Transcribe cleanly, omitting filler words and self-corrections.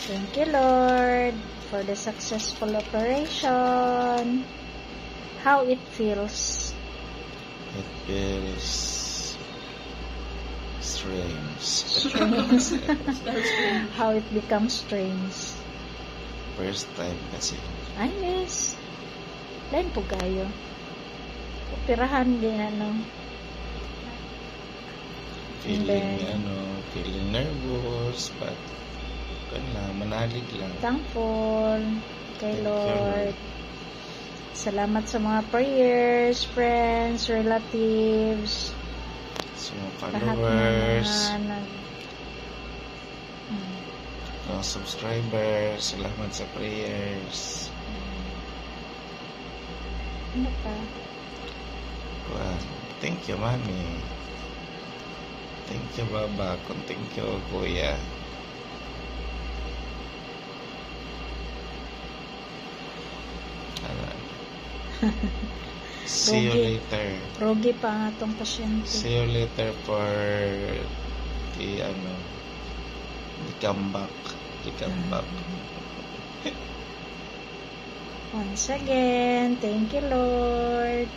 Thank you, Lord, for the successful operation. How it feels? It feels strange. How it becomes strange? First time kasi. Ay, miss. Lain po kayo. Operahan din, Feeling nervous, but manalig lang. Thankful kay Thank you, Lord. Salamat sa mga prayers, friends, relatives, So, mga lahat followers, na mga subscribers, salamat sa prayers. ano pa? Well, thank you, Mami. Thank you, Baba. Thank you, Kuya. See you later. Rogi pa ang atong pasyente. See you later for the comeback. Once again, thank you, Lord.